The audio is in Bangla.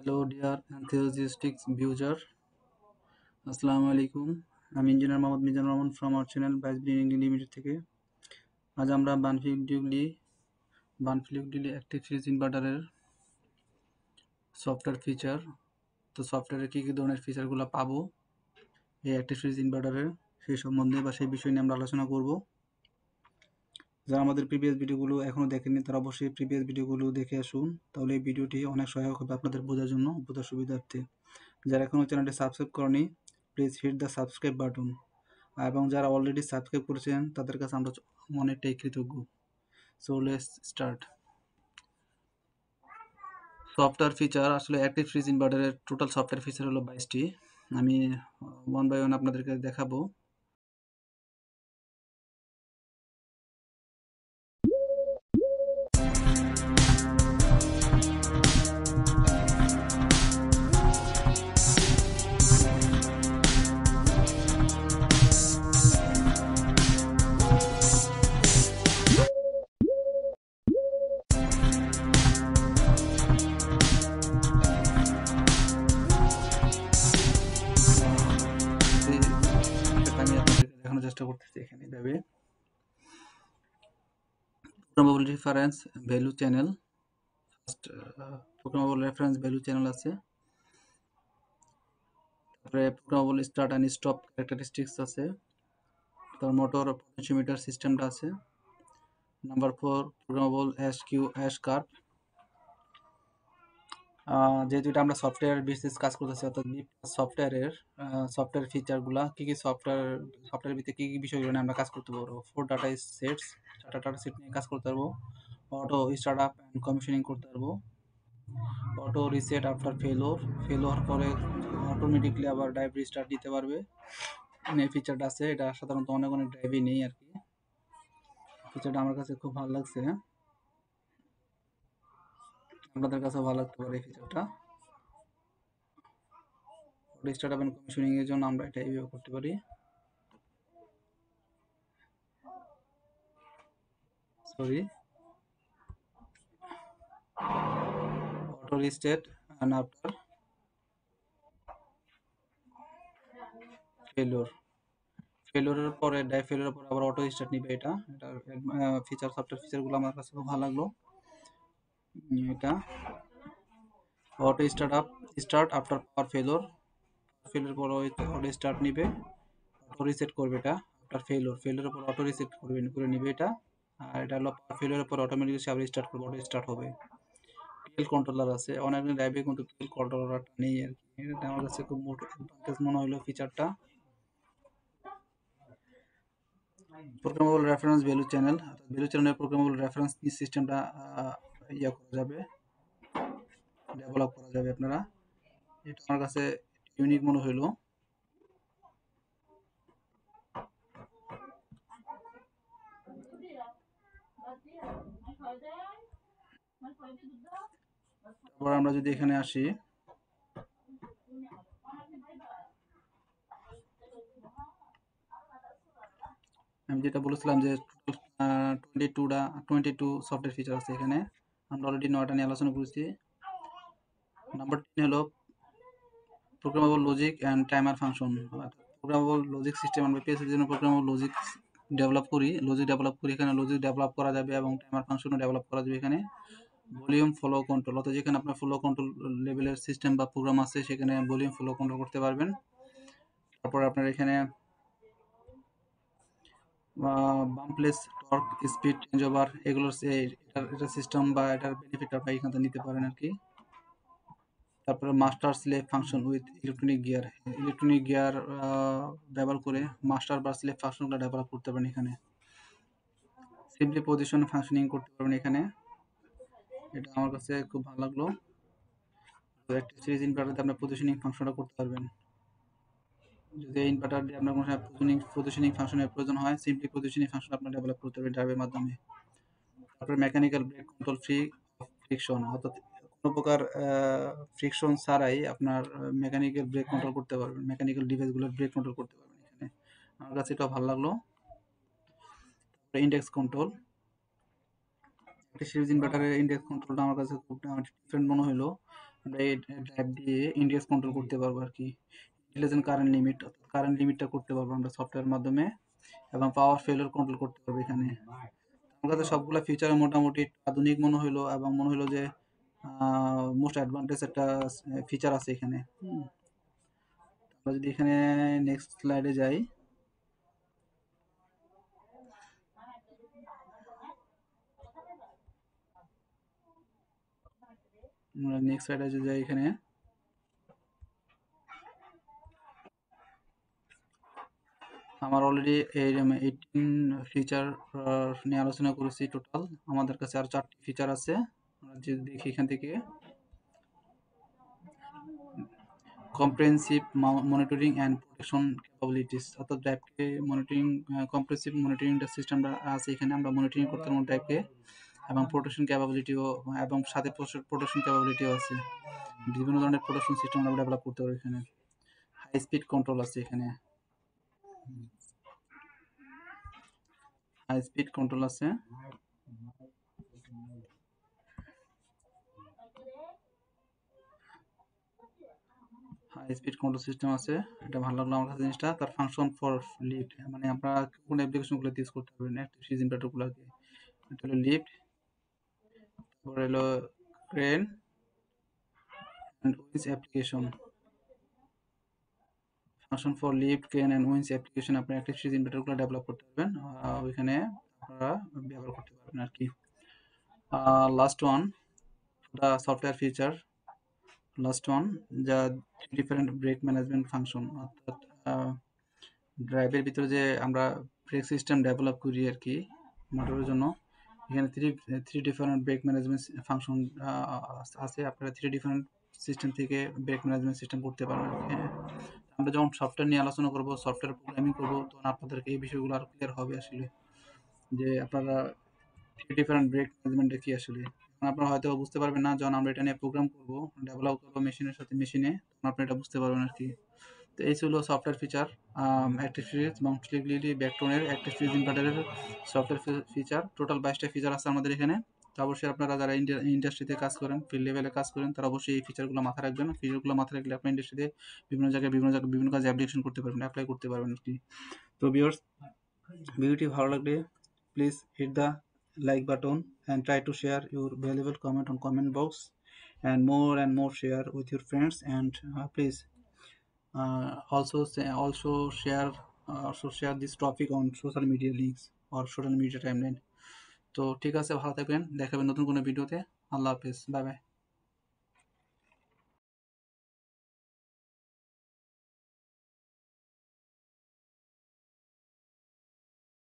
হ্যালো ডিয়ার enthusiasts ভিউজার, আসসালামু আলাইকুম। আমি engineer Mohammad Mizanur Rahman from our channel বাইস ব্রিলিং লিমিটেড থেকে। আজ আমরা বানফিলিপডিলি অ্যাক্টিভ সিরিজ ইনভার্টারের সফটওয়্যার ফিচার, সফটওয়্যারে কী কী ধরনের ফিচারগুলো পাবো এই অ্যাক্টিভ সিরিজ ইনভার্টারের সেই সম্বন্ধে বা সেই বিষয় নিয়ে আমরা আলোচনা করব। যারা আমাদের প্রিভিয়াস ভিডিওগুলো এখনও দেখেননি তারা অবশ্যই প্রিভিয়াস ভিডিওগুলো দেখে আসুন, তাহলে এই ভিডিওটি অনেক সহায়ক হবে আপনাদের বোঝার জন্য, বোঝার সুবিধার্থে। যারা এখনও চ্যানেলটি সাবস্ক্রাইব করেনি, please hit the subscribe button, এবং যারা অলরেডি সাবস্ক্রাইব করেছেন তাদের কাছে আমরা অনেকটাই কৃতজ্ঞ। So let's start. Software feature, আসলে অ্যাক্টিভ ফ্রিজ ইনভার্টারের টোটাল সফটওয়্যার ফিচার হলো 22টি। আমি ওয়ান বাই ওয়ান আপনাদেরকে দেখাবো। আমি আপনাদেরকে দেখানোর চেষ্টা করতেছি এখানে এভাবে। Programmable reference value channel, first programmable reference value channel আছে, তারপরে programmable start and stop characteristics আছে, তার মোটর পটেনশিওমিটার সিস্টেমটা আছে। Number 4 programmable ash curve. যেহেতু এটা আমরা সফটওয়্যার বেসিস কাজ করতেছি, অর্থাৎ সফটওয়্যার ফিচারগুলা কী কী সফটওয়্যার ভিতরে কী কী বিষয়গুলো নিয়ে আমরা কাজ করতে পারবো। 4 ডাটা সেটস, 4টা ডাটা সেট নিয়ে কাজ করতে পারবো। Auto start up and commissioning করতে পারবো। অটো রিসেট আফটার ফেলোর পরে অটোমেটিকলি আবার ড্রাইভ রিস্টার্ট দিতে পারবে। এই ফিচারটা আছে, এটা সাধারণত অনেক ড্রাইভই নেই আর কি। ফিচারটা আমার কাছে খুব ভালো লাগছে, আপনাদের কাছে ভালো লাগতে পারে এই ফিচারটা। স্টার্ট আপ অ্যান্ড কমিশনিং এর জন্য আমরা এটা এইভাবে করতে পারি। Sorry, auto restart and after ফেলোরের পরে ফেলোরের পরে আবার অটো রিস্টার্ট নিবে। এটার সফটওয়্যার ফিচারগুলো আমার কাছে খুব ভালো লাগলো। এটা অটো স্টার্ট আফটার পাওয়ার ফেলোর পর অটো স্টার্ট নিবে, অটো রিসেট করবে এটা আফটার ফেলোরের পর অটো রিসেট করে নিবে এটা। আর এটা হলো পাওয়ার ফেলোরের পর অটোমেটিক্যালি সে আবার স্টার্ট করবে, অটো স্টার্ট হবে। পিএল কন্ট্রোলার আছে, অনেক ড্রাইভে কিন্তু পিএল কন্ট্রোলারটা নেই আর কি। এটা আমার কাছে খুব অ্যাডভান্টেজ মনে হলো ফিচারটা। প্রোগ্রামেবল রেফারেন্স ভ্যালু চ্যানেলের প্রোগ্রামেবল রেফারেন্স সিস্টেমটা করা যাবে, ডেভেলপ করা যাবে আপনারা। এটা আমার কাছে ইউনিক মনে হইলো। তারপর আমরা যদি এখানে আসি, আমি যেটা বলেছিলাম যে 22 সফটওয়্যার ফিচার আছে এখানে, আমরা অলরেডি 9টা নিয়ে আলোচনা করেছি। নাম্বার 10 হলো programmable logic and timer function. Programmable logic system, আমরা পিএসসির জন্য প্রোগ্রামেবল লজিক ডেভেলপ করি। এখানে লজিক ডেভেলপ করা যাবে এবং টাইমার ফাংশনও ডেভেলপ করা যাবে এখানে। ভলিউম ফলো কন্ট্রোল, অর্থাৎ যেখানে আপনার ফলো কন্ট্রোল লেভেলের সিস্টেম বা প্রোগ্রাম আছে সেখানে ভলিউম ফলো কন্ট্রোল করতে পারবেন। তারপর আপনার এখানে বাম্পলেস টর্ক স্পিড চেঞ্জ ওভার, এগুলোর এটা সিস্টেম বা এটার বেনিফিট আপনারা এখান থেকে নিতে পারেন আর কি। তারপরে master slave function with electronic gear ব্যবহার করে মাস্টার বা স্লেভ ফাংশনগুলো ডেভেলপ করতে পারেন এখানে। সিম্পলি পজিশন ফাংশনিং করতে পারবেন এখানে, এটা আমার কাছে খুব ভালো লাগলো। তো একটা সিরিজ ইনভার্টারতে আপনার পজিশনিং ফাংশনটা করতে পারবেন। যদি এই ইনভার্টার দিয়ে আপনার কোনো পজিশনিং ফাংশনের প্রয়োজন হয়, সিম্পলি পজিশনিং ফাংশন আপনার ডেভেলপ করতে পারবেন ড্রাইভের মাধ্যমে। তারপরে মেকানিক্যাল ব্রেক কন্ট্রোল ফ্রিকশন, অর্থাৎ কোনো প্রকার ফ্রিকশন ছাড়াই আপনার মেকানিক্যাল ব্রেক কন্ট্রোল করতে পারবেন, মেকানিক্যাল ডিভাইসগুলোর ব্রেক কন্ট্রোল করতে পারবেন এখানে। আমার কাছে এটাও ভালো লাগলো। তারপরে ইন্ডেক্স কন্ট্রোল, একটা সিরিজ ইনভার্টারের ইন্ডেক্স কন্ট্রোলটা আমার কাছে খুব ডিফারেন্ট মনে হলো। আমরা এই ড্রাইভ দিয়ে ইন্ডেক্স কন্ট্রোল করতে পারবো আর কি। ইন্টেলিজেন্ট কারেন্ট লিমিটটা করতে পারবো আমরা সফটওয়্যারের মাধ্যমে, এবং পাওয়ার ফেলিওর কন্ট্রোল করতে পারবো এখানে। আমার কাছে সবগুলা ফিচার মোটামুটি আধুনিক মনে হইলো, এবং মনে হইলো যে মোস্ট অ্যাডভান্টেজ একটা ফিচার আছে এখানে। আমরা যদি এখানে নেক্সট স্লাইডে যাই, আমরা নেক্সট স্লাইডে যদি যাই, এখানে আমার অলরেডি এই 18 ফিচার নিয়ে আলোচনা করেছি টোটাল। আমাদের কাছে আর 4টি ফিচার আছে। আমরা যদি দেখি এখান থেকে, comprehensive monitoring and protection capabilities, অর্থাৎ ড্রাইভকে মনিটরিং, কম্প্রেহেন্সিভ মনিটরিংটা সিস্টেমটা আছে এখানে, আমরা মনিটরিং করতে পারবো ড্রাইভকে, এবং প্রোটেকশন ক্যাপাবিলিটিও, এবং সাথে প্রোটেকশন ক্যাপাবিলিটিও আছে। বিভিন্ন ধরনের প্রোটেকশন সিস্টেম আমরা ডেভেলপ করতে পারি এখানে। হাই স্পিড কন্ট্রোল আছে এখানে, হাই স্পিড কন্ট্রোল আছে, হাই স্পিড কন্ট্রোল সিস্টেম আছে। এটা ভালো লাগলো আমার কাছে জিনিসটা। তার ফাংশন ফর লিফট, মানে আপনারা কোন অ্যাপ্লিকেশনগুলো ইউজ করতে পারবেন অ্যাক্টিভ ইনভার্টারগুলোকে। এটা হলো লিফট, তারপরে হলো crane and winch application. Function for lift, crane and winch application আপনি অ্যাক্টিভ ইনভার্টারগুলো ডেভেলপ করতে পারবেন, ওইখানে আপনারা ব্যবহার করতে পারবেন আর কি। Last one, the software feature, last one, যা ডিফারেন্ট ব্রেক ম্যানেজমেন্ট ফাংশন, অর্থাৎ ড্রাইভের ভিতরে যে আমরা ব্রেক সিস্টেম ডেভেলপ করি আর কি মোটরের জন্য, এখানে three different brake management function আছে। আপনারা থ্রি ডিফারেন্ট সিস্টেম থেকে ব্রেক ম্যানেজমেন্ট সিস্টেম করতে পারবেন। হ্যাঁ, আমরা যখন সফটওয়্যার নিয়ে আলোচনা করবো, সফটওয়্যার প্রোগ্রামিং করবো, তখন আপনাদেরকে এই বিষয়গুলো আরো ক্লিয়ার হবে আসলে, যে আপনারা থ্রি ডিফারেন্ট ব্রেক ম্যানেজমেন্টটা কি আসলে। এখন আপনারা হয়তো বুঝতে পারবেন না, যখন আমরা এটা নিয়ে প্রোগ্রাম করবো, ডেভেলপ করবো মেশিনের সাথে মেশিনে, তখন আপনি এটা বুঝতে পারবেন আর কি। তো এই ছিল সফটওয়্যার ফিচার, অ্যাক্টিভ সিরিজ এবং ফ্লেক্সিবিলিটি ব্যাকটোনের অ্যাক্টিভ সিরিজ ইনভার্টারের সফটওয়্যার ফিচার। টোটাল 22টা ফিচার আছে আমাদের এখানে। তো অবশ্যই আপনারা যারা ইন্ডাস্ট্রিতে কাজ করেন, ফিল্ড লেভেলে কাজ করেন, তারা অবশ্যই এই ফিচারগুলো মাথায় রাখবেন। ফিচারগুলো মাথায় রাখলে আপনি ইন্ডাস্ট্রিতে বিভিন্ন কাজে অ্যাপ্লিকেশন করতে পারবেন, অ্যাপ্লাই করতে পারবেন আর কি। তো ভিউয়ার্স, ভিডিওটি ভালো লাগলে please hit the like button and try to share your valuable comment on comment box, and more share with your friends, and please also share this topic on social media links or social media timeline. তো ঠিক আছে, ভালো থাকবেন, দেখাবেন নতুন কোনো ভিডিওতে। আল্লাহ হাফেজ, বাই বাই।